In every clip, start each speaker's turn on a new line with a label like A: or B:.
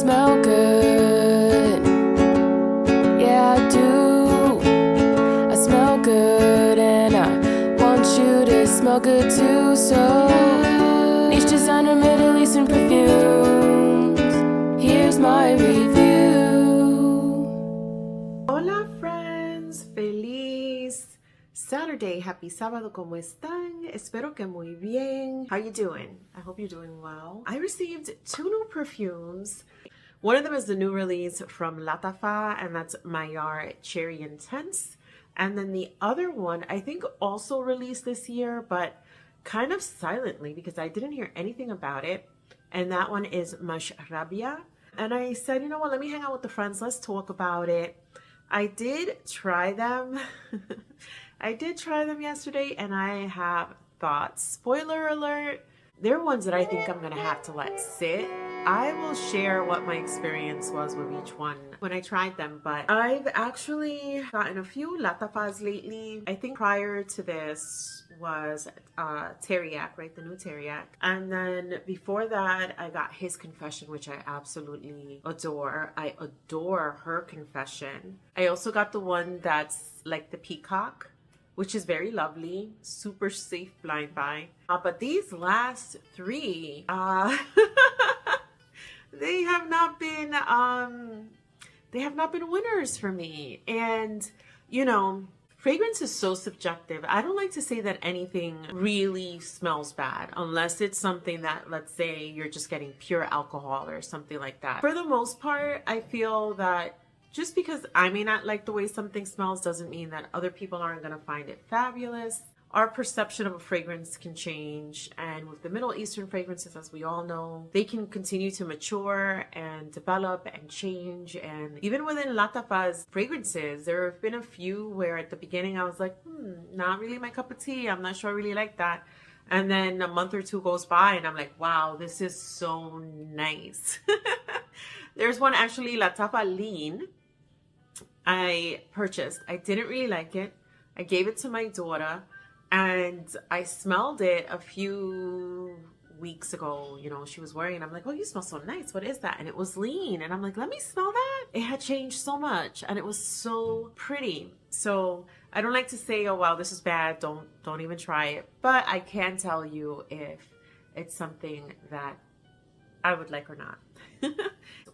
A: smell good. Yeah, I do. I smell good, and I want you to smell good too. So, niche designer, Middle Eastern perfumes. Here's my review.
B: Hola friends, feliz Saturday, happy sábado, ¿cómo están? Espero que muy bien. How you doing? I hope you're doing well. I received 2 new perfumes. One of them is the new release from Lattafa, and that's Mayar Cherry Intense. And then the other one, I think also released this year, but kind of silently because I didn't hear anything about it. And that one is Mashrabya. And I said, you know what, let me hang out with the friends, let's talk about it. I did try them. I did try them yesterday, and I have thoughts. Spoiler alert, they're ones that I think I'm gonna have to let sit. I will share what my experience was with each one when I tried them, but I've actually gotten a few Lattafas lately. I think prior to this was Teriyaki, right? The new Teriyaki. And then before that, I got his Confession, which I absolutely adore. I adore her Confession. I also got the one that's like the Peacock, which is very lovely, super safe blind buy. But these last 3, they have not been winners for me. And you know, fragrance is so subjective. I don't like to say that anything really smells bad unless it's something that, let's say, you're just getting pure alcohol or something like that. For the most part, I feel that just because I may not like the way something smells doesn't mean that other people aren't going to find it fabulous. Our perception of a fragrance can change, and with the Middle Eastern fragrances, as we all know, they can continue to mature and develop and change. And even within Lattafa's fragrances, there have been a few where at the beginning I was like, not really my cup of tea. I'm not sure I really like that. And then a month or 2 goes by and I'm like, wow, this is so nice. There's one actually, Lattafa Lean, I purchased. I didn't really like it. I gave it to my daughter, and I smelled it a few weeks ago. You know, she was wearing it. I'm like, oh, you smell so nice. What is that? And it was Lean. And I'm like, let me smell that. It had changed so much, and it was so pretty. So I don't like to say, oh, wow, this is bad. Don't even try it. But I can tell you if it's something that I would like or not.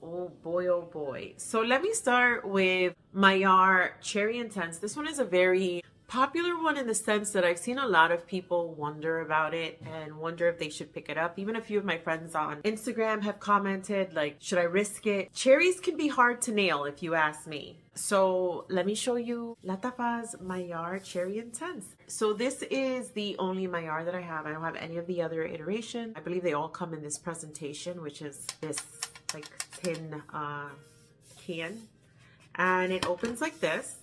B: Oh boy. So let me start with Mayar Cherry Intense. This one is a very popular one in the sense that I've seen a lot of people wonder about it and wonder if they should pick it up. Even a few of my friends on Instagram have commented, like, should I risk it? Cherries can be hard to nail if you ask me. So let me show you Lattafa's Mayar Cherry Intense. So this is the only Mayar that I have. I don't have any of the other iteration. I believe they all come in this presentation, which is this like tin can. And it opens like this.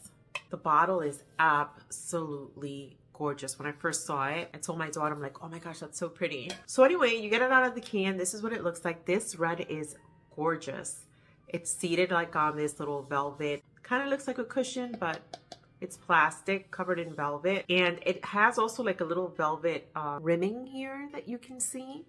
B: The bottle is absolutely gorgeous. When I first saw it, I told my daughter, I'm like, oh my gosh, that's so pretty. So anyway, you get it out of the can. This is what it looks like. This red is gorgeous. It's seated like on this little velvet. Kind of looks like a cushion, but it's plastic covered in velvet. And it has also like a little velvet rimming here that you can see.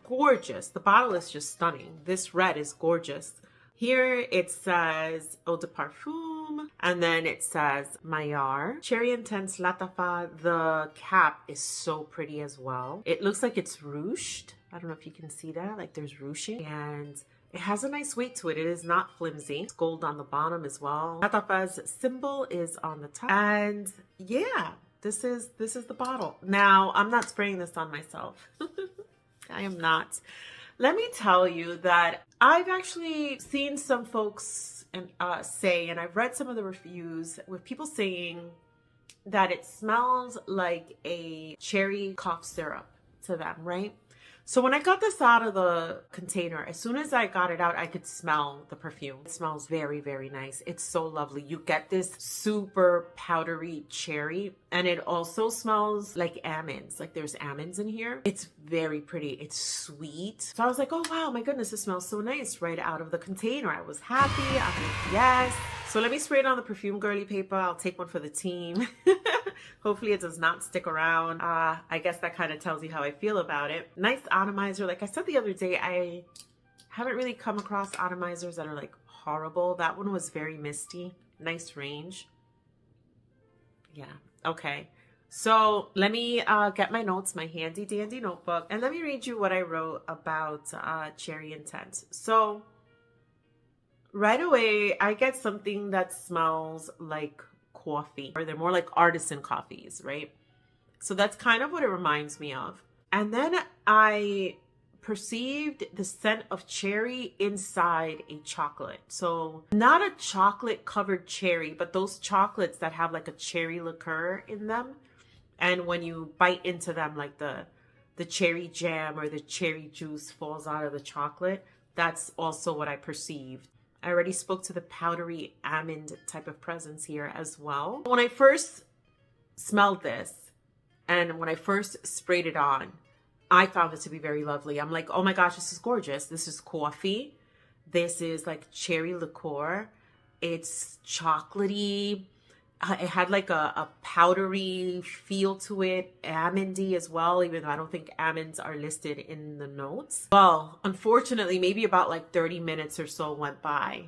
B: Gorgeous. The bottle is just stunning. This red is gorgeous. Here it says Eau de Parfum, and then it says Mayar Cherry Intense Lattafa. The cap is so pretty as well. It looks like it's ruched. I don't know if you can see that, like there's ruching, and it has a nice weight to it. It is not flimsy. It's gold on the bottom as well. Lattafa's symbol is on the top, and yeah, this is the bottle. Now, I'm not spraying this on myself. I am not. Let me tell you that I've actually seen some folks say, and I've read some of the reviews with people saying that it smells like a cherry cough syrup to them, right? So when I got this out of the container, as soon as I got it out, I could smell the perfume. It smells very, very nice. It's so lovely. You get this super powdery cherry, and it also smells like almonds. Like there's almonds in here. It's very pretty. It's sweet. So I was like, oh wow, my goodness, it smells so nice right out of the container. I was happy. I'm like, yes. So let me spray it on the perfume girly paper. I'll take one for the team. Hopefully it does not stick around. I guess that kind of tells you how I feel about it. Nice atomizer. Like I said the other day, I haven't really come across atomizers that are like horrible. That one was very misty. Nice range. Yeah. Okay. So let me get my notes, my handy dandy notebook, and let me read you what I wrote about Cherry Intense. So right away, I get something that smells like coffee, or they're more like artisan coffees, right? So that's kind of what it reminds me of. And then I perceived the scent of cherry inside a chocolate. So not a chocolate covered cherry, but those chocolates that have like a cherry liqueur in them. And when you bite into them, like the cherry jam or the cherry juice falls out of the chocolate. That's also what I perceived. I already spoke to the powdery almond type of presence here as well. When I first smelled this and when I first sprayed it on, I found it to be very lovely. I'm like, oh my gosh, this is gorgeous. This is coffee. This is like cherry liqueur. It's chocolatey. It had like a powdery feel to it, almondy as well, even though I don't think almonds are listed in the notes. Well, unfortunately, maybe about like 30 minutes or so went by.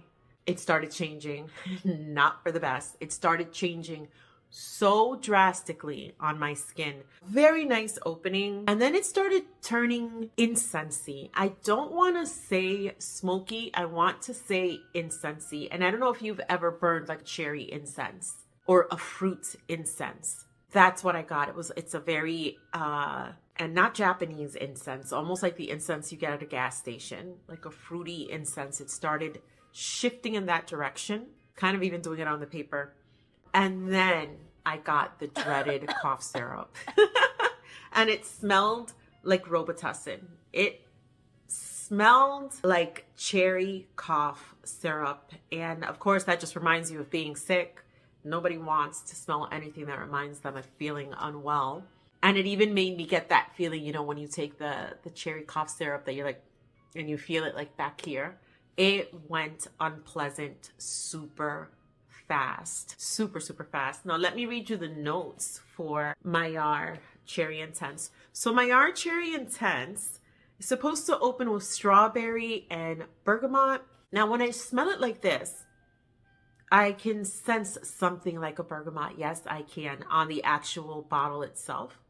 B: It started changing, not for the best. It started changing so drastically on my skin. Very nice opening. And then it started turning incensey. I don't want to say smoky. I want to say incensey. And I don't know if you've ever burned like cherry incense or a fruit incense. That's what I got. It's a very, and not Japanese incense, almost like the incense you get at a gas station, like a fruity incense. It started shifting in that direction, kind of even doing it on the paper. And then I got the dreaded cough syrup. And it smelled like Robitussin. It smelled like cherry cough syrup. And of course, that just reminds you of being sick. Nobody wants to smell anything that reminds them of feeling unwell. And it even made me get that feeling, you know, when you take the cherry cough syrup that you're like, and you feel it like back here. It went unpleasant super fast. Super, super fast. Now, let me read you the notes for Mayar Cherry Intense. So Mayar Cherry Intense is supposed to open with strawberry and bergamot. Now, when I smell it like this, I can sense something like a bergamot. Yes, I can on the actual bottle itself.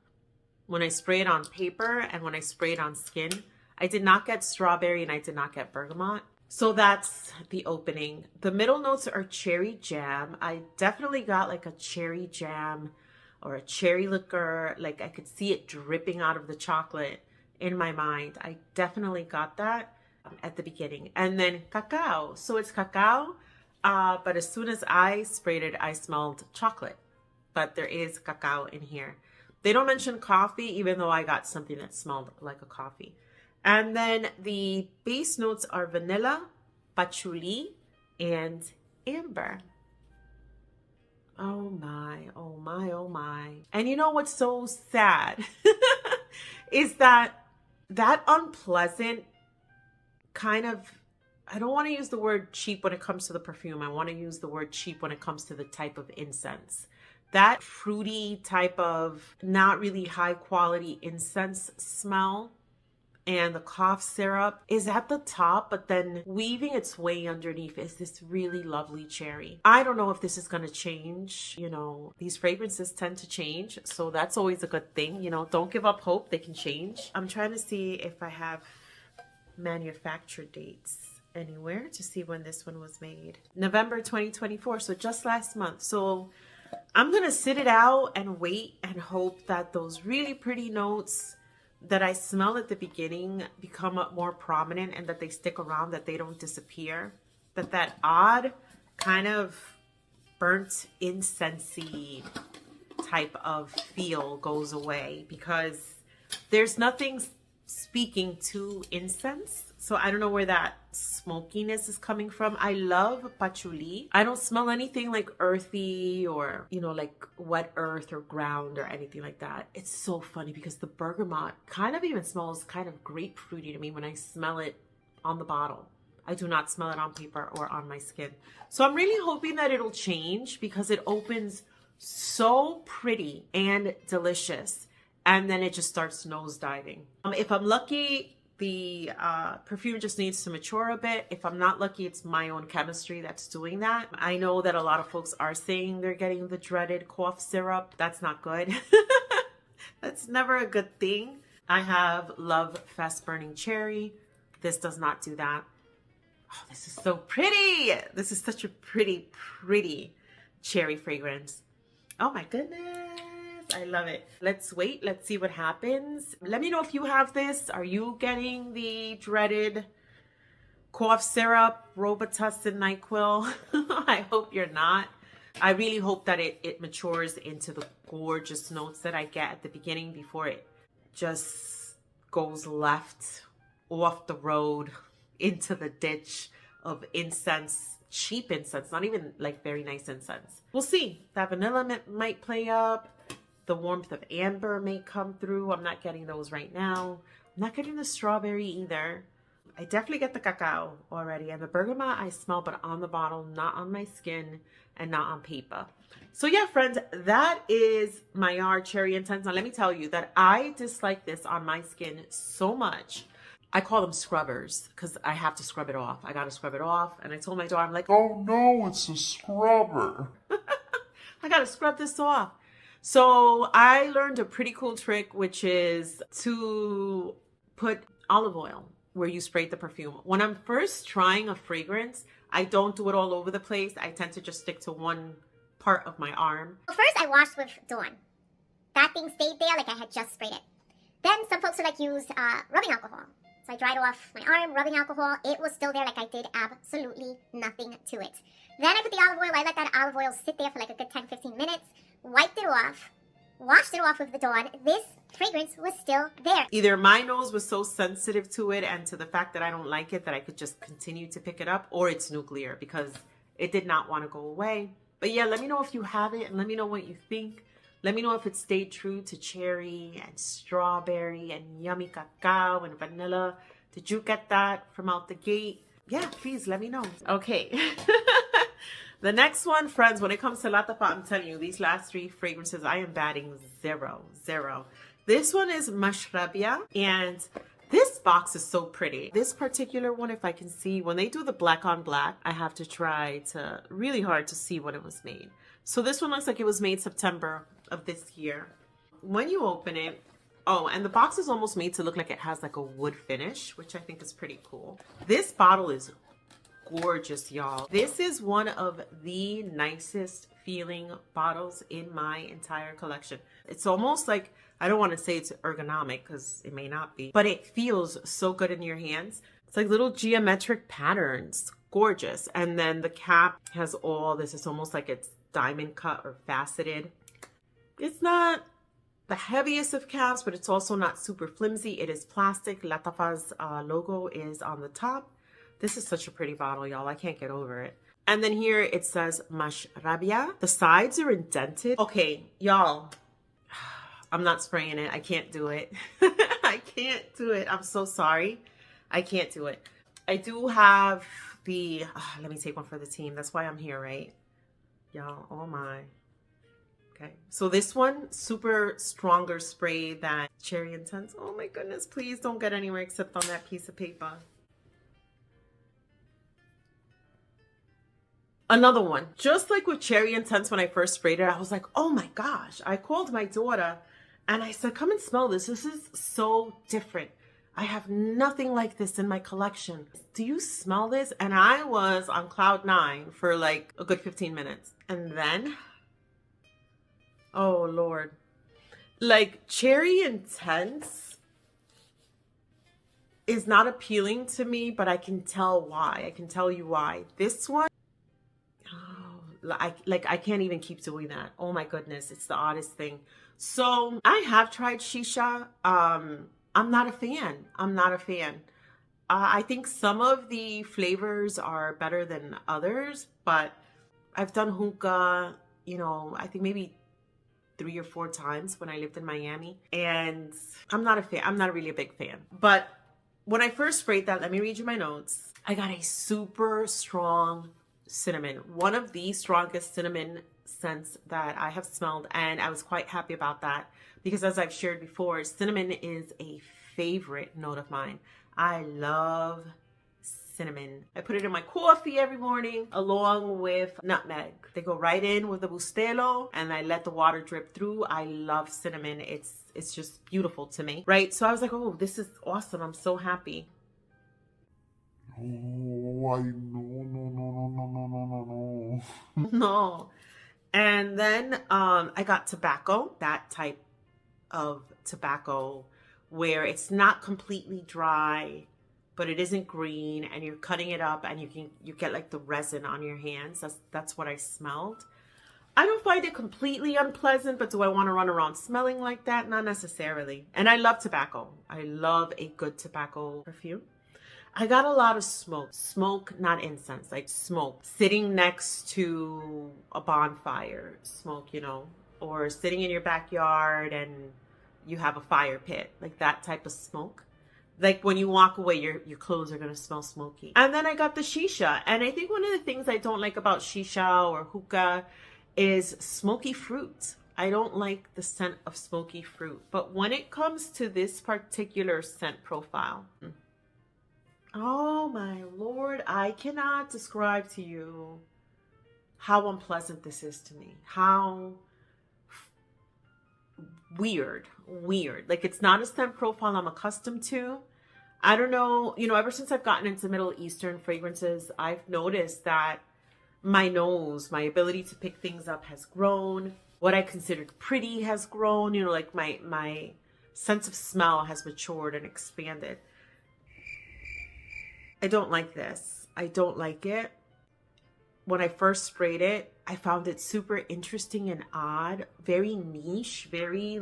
B: When I spray it on paper and when I spray it on skin, I did not get strawberry and I did not get bergamot. So that's the opening. The middle notes are cherry jam. I definitely got like a cherry jam or a cherry liqueur. Like I could see it dripping out of the chocolate in my mind. I definitely got that at the beginning. And then cacao. So it's cacao. But as soon as I sprayed it, I smelled chocolate. But there is cacao in here. They don't mention coffee, even though I got something that smelled like a coffee. And then the base notes are vanilla, patchouli, and amber. Oh my, oh my, oh my. And you know what's so sad? Is that unpleasant kind of, I don't want to use the word cheap when it comes to the perfume. I want to use the word cheap when it comes to the type of incense. That fruity type of not really high quality incense smell and the cough syrup is at the top, but then weaving its way underneath is this really lovely cherry. I don't know if this is going to change. You know, these fragrances tend to change, so that's always a good thing. You know, don't give up hope. They can change. I'm trying to see if I have manufacture dates anywhere to see when this one was made. November 2024, so just last month. So I'm going to sit it out and wait and hope that those really pretty notes that I smell at the beginning become more prominent and that they stick around, that they don't disappear, that odd kind of burnt incensey type of feel goes away, because there's nothing speaking to incense. So I don't know where that smokiness is coming from. I love patchouli. I don't smell anything like earthy or, you know, like wet earth or ground or anything like that. It's so funny because the bergamot kind of even smells kind of grapefruity to me when I smell it on the bottle. I do not smell it on paper or on my skin. So I'm really hoping that it'll change because it opens so pretty and delicious. And then it just starts nosediving. If I'm lucky, The perfume just needs to mature a bit. If I'm not lucky, it's my own chemistry that's doing that. I know that a lot of folks are saying they're getting the dreaded cough syrup. That's not good. That's never a good thing. I have Love Fast Burning Cherry. This does not do that. Oh, this is so pretty. This is such a pretty, pretty cherry fragrance. Oh my goodness. I love it. Let's wait. Let's see what happens. Let me know if you have this. Are you getting the dreaded cough syrup, Robitussin, NyQuil? I hope you're not. I really hope that it matures into the gorgeous notes that I get at the beginning before it just goes left off the road into the ditch of incense, cheap incense, not even like very nice incense. We'll see. That vanilla might play up. The warmth of amber may come through. I'm not getting those right now. I'm not getting the strawberry either. I definitely get the cacao already. And the bergamot I smell, but on the bottle, not on my skin and not on paper. So yeah, friends, that is Mayar Cherry Intense. Now let me tell you that I dislike this on my skin so much. I call them scrubbers because I have to scrub it off. I got to scrub it off. And I told my daughter, I'm like,
C: oh no, it's a scrubber.
B: I got to scrub this off. So I learned a pretty cool trick, which is to put olive oil where you sprayed the perfume. When I'm first trying a fragrance, I don't do it all over the place. I tend to just stick to one part of my arm.
D: First, I washed with Dawn. That thing stayed there like I had just sprayed it. Then some folks would like use rubbing alcohol. So I dried off my arm, rubbing alcohol. It was still there like I did absolutely nothing to it. Then I put the olive oil. I let that olive oil sit there for like a good 10-15 minutes. Wiped it off, washed it off with the Dawn. This fragrance was still there.
B: Either my nose was so sensitive to it and to the fact that I don't like it that I could just continue to pick it up, or it's nuclear because it did not want to go away. But yeah, let me know if you have it and let me know what you think. Let me know if it stayed true to cherry and strawberry and yummy cacao and vanilla. Did you get that from out the gate? Yeah, please let me know. Okay. The next one, friends, when it comes to Lattafa, I'm telling you, these last three fragrances, I am batting 0. This one is Mashrabya, and this box is so pretty. This particular one, if I can see, when they do the black on black, I have to try really hard to see when it was made. So this one looks like it was made September of this year. When you open it, oh, and the box is almost made to look like it has like a wood finish, which I think is pretty cool. This bottle is gorgeous, y'all. This is one of the nicest feeling bottles in my entire collection. It's almost like, I don't want to say it's ergonomic because it may not be, but it feels so good in your hands. It's like little geometric patterns, gorgeous. And then the cap has all this. It's almost like it's diamond cut or faceted. It's not the heaviest of caps, but it's also not super flimsy. It is plastic. Lattafa's logo is on the top. This is such a pretty bottle, y'all. I can't get over it. And then here it says Mashrabya. The sides are indented. Okay, y'all. I'm not spraying it. I can't do it. I can't do it. I'm so sorry. I can't do it. I do have the... let me take one for the team. That's why I'm here, right? Y'all, oh my. Okay. So this one, super stronger spray than Cherry Intense. Oh my goodness. Please don't get anywhere except on that piece of paper. Another one, just like with Cherry Intense, when I first sprayed it, I was like, oh my gosh. I called my daughter and I said, come and smell this. This is so different. I have nothing like this in my collection. Do you smell this? And I was on cloud 9 for like a good 15 minutes. And then, oh Lord, like Cherry Intense is not appealing to me, but I can tell why. I can tell you why. This one, I can't even keep doing that. Oh my goodness, it's the oddest thing. So I have tried shisha. I'm not a fan. I think some of the flavors are better than others, but I've done hookah, you know, I think maybe 3 or 4 times when I lived in Miami, and I'm not a fan. I'm not really a big fan. But when I first sprayed that, let me read you my notes. I got a super strong cinnamon, one of the strongest cinnamon scents that I have smelled, and I was quite happy about that because, as I've shared before, cinnamon is a favorite note of mine. I love cinnamon. I put it in my coffee every morning along with nutmeg. They go right in with the bustelo and I let the water drip through. I love cinnamon. It's just beautiful to me, right? So I was like, oh, this is awesome. I'm so happy.
C: Oh, I no, no, no, no, no, no, no, no, no.
B: No. And then I got tobacco, that type of tobacco where it's not completely dry, but it isn't green, and you're cutting it up and you get like the resin on your hands. That's what I smelled. I don't find it completely unpleasant, but do I want to run around smelling like that? Not necessarily. And I love tobacco. I love a good tobacco perfume. I got a lot of smoke, not incense, like smoke, sitting next to a bonfire, smoke, or sitting in your backyard and you have a fire pit, like that type of smoke. Like when you walk away, your clothes are going to smell smoky. And then I got the shisha. And I think one of the things I don't like about shisha or hookah is smoky fruit. I don't like the scent of smoky fruit. But when it comes to this particular scent profile, oh my Lord, I cannot describe to you how unpleasant this is to me. How weird. Like it's not a scent profile I'm accustomed to. I don't know, ever since I've gotten into Middle Eastern fragrances, I've noticed that my nose, my ability to pick things up has grown. What I considered pretty has grown, like my sense of smell has matured and expanded. I don't like this. I don't like it. When I first sprayed it, I found it super interesting and odd, very niche, very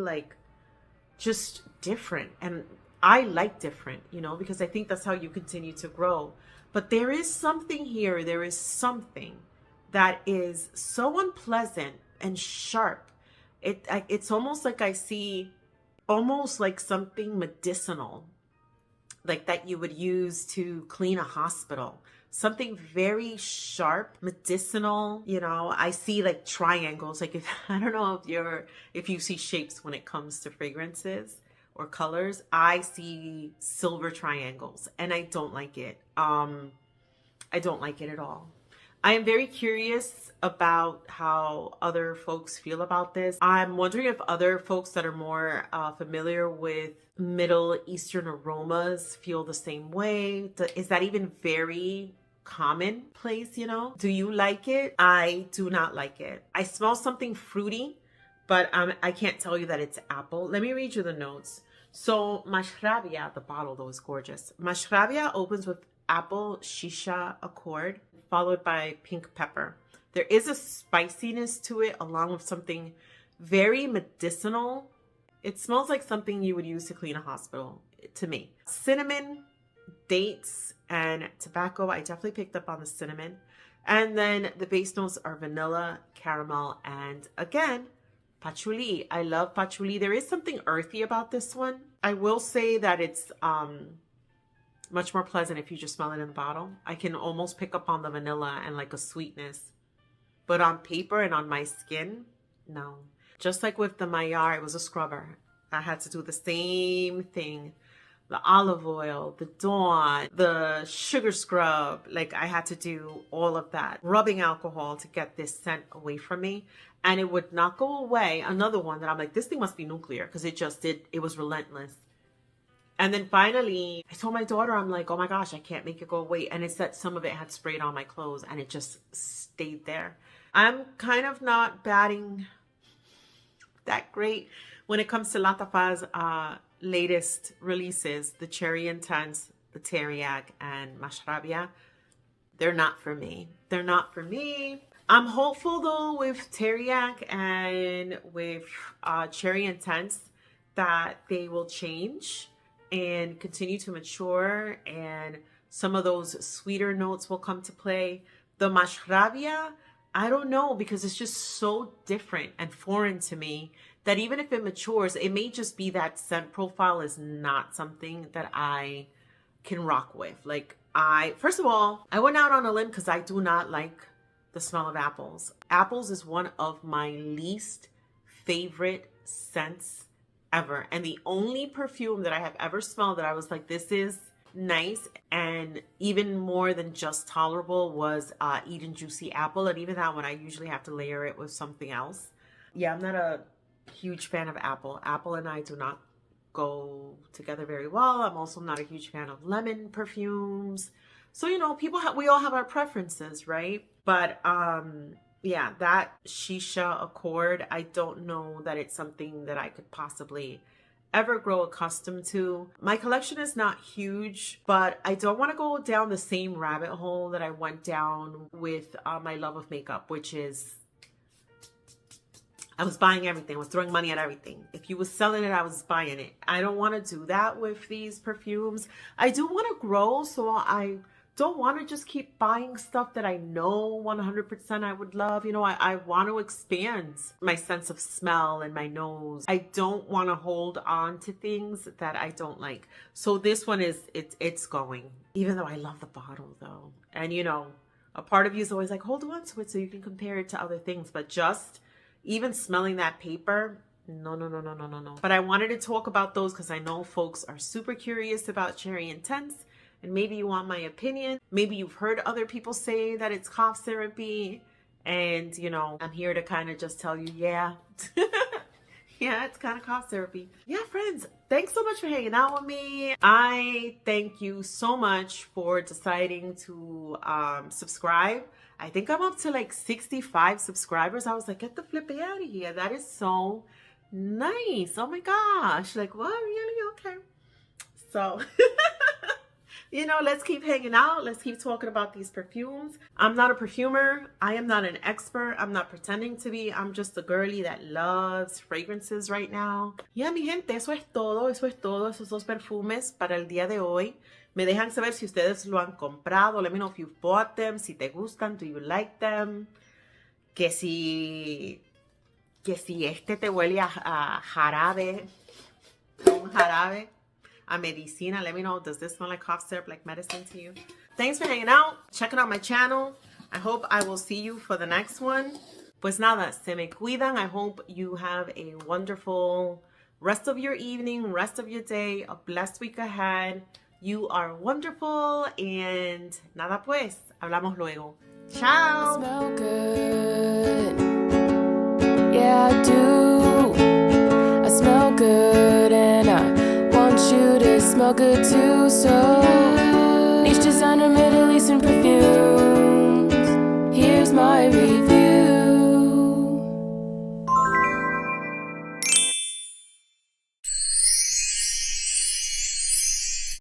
B: just different. And I like different, because I think that's how you continue to grow. But there is something here. There is something that is so unpleasant and sharp. It's almost like I see almost like something medicinal, like that you would use to clean a hospital. Something very sharp, medicinal. I see like triangles. Like I don't know if you see shapes when it comes to fragrances or colors. I see silver triangles and I don't like it. I don't like it at all. I am very curious about how other folks feel about this. I'm wondering if other folks that are more familiar with Middle Eastern aromas feel the same way. Is that even very commonplace, Do you like it? I do not like it. I smell something fruity, but I can't tell you that it's apple. Let me read you the notes. So Mashrabya, the bottle though is gorgeous. Mashrabya opens with apple shisha accord, followed by pink pepper. There is a spiciness to it along with something very medicinal. It smells like something you would use to clean a hospital to me. Cinnamon, dates, and tobacco. I definitely picked up on the cinnamon. And then the base notes are vanilla, caramel, and again, patchouli. I love patchouli. There is something earthy about this one. I will say that it's much more pleasant if you just smell it in the bottle. I can almost pick up on the vanilla and like a sweetness. But on paper and on my skin, no. Just like with the Mayar, it was a scrubber. I had to do the same thing. The olive oil, the Dawn, the sugar scrub. Like I had to do all of that. Rubbing alcohol to get this scent away from me. And it would not go away. Another one that I'm like, this thing must be nuclear because it just did. It was relentless. And then finally, I told my daughter, I'm like, oh my gosh, I can't make it go away. And it's that some of it had sprayed on my clothes and it just stayed there. I'm kind of not batting that great when it comes to Lattafa's latest releases, the Cherry Intense, the Teriac, and Mashrabya. They're not for me. They're not for me. I'm hopeful though with Teriac and with Cherry Intense that they will change and continue to mature, and some of those sweeter notes will come to play. The Mashrabya, I don't know, because it's just so different and foreign to me that even if it matures, it may just be that scent profile is not something that I can rock with. Like first of all, I went out on a limb because I do not like the smell of apples. Apples is one of my least favorite scents ever. And the only perfume that I have ever smelled that I was like, this is nice, and even more than just tolerable was Eden Juicy Apple. And even that one, I usually have to layer it with something else. Yeah, I'm not a huge fan of apple. Apple and I do not go together very well. I'm also not a huge fan of lemon perfumes. So, you know, we all have our preferences, right? But yeah, that Shisha Accord, I don't know that it's something that I could possibly ever grow accustomed to. My collection is not huge, but I don't want to go down the same rabbit hole that I went down with my love of makeup, which is I was buying everything. I was throwing money at everything. If you was selling it, I was buying it. I don't want to do that with these perfumes. I do want to grow, so I don't want to just keep buying stuff that I know 100% I would love. You know, I want to expand my sense of smell and my nose. I don't want to hold on to things that I don't like. So this one it's going. Even though I love the bottle though. And you know, a part of you is always like, hold on to it so you can compare it to other things. But just even smelling that paper, no. But I wanted to talk about those because I know folks are super curious about Cherry Intense. And maybe you want my opinion. Maybe you've heard other people say that it's cough syrupy. And, you know, I'm here to kind of just tell you, yeah. Yeah, it's kind of cough syrupy. Yeah, friends, thanks so much for hanging out with me. I thank you so much for deciding to subscribe. I think I'm up to like 65 subscribers. I was like, get the flippy out of here. That is so nice. Oh my gosh. Like, what? Really? Okay. So... You know, let's keep hanging out. Let's keep talking about these perfumes. I'm not a perfumer. I am not an expert. I'm not pretending to be. I'm just a girly that loves fragrances right now. Yeah, mi gente, eso es todo. Eso es todo. Esos dos perfumes para el día de hoy. Me dejan saber si ustedes lo han comprado. Let me know if you've bought them. Si te gustan. Do you like them? Que si este te huele a jarabe. Un jarabe. A medicina. Let me know, does this smell like cough syrup, like medicine to you? Thanks for hanging out, checking out my channel. I hope I will see you for the next one. Pues nada, se me cuidan. I hope you have a wonderful rest of your evening, rest of your day, a blessed week ahead. You are wonderful, and nada pues, hablamos luego. Ciao!
A: Smell good. Yeah, I do. I smell good and I want you to smell good too, so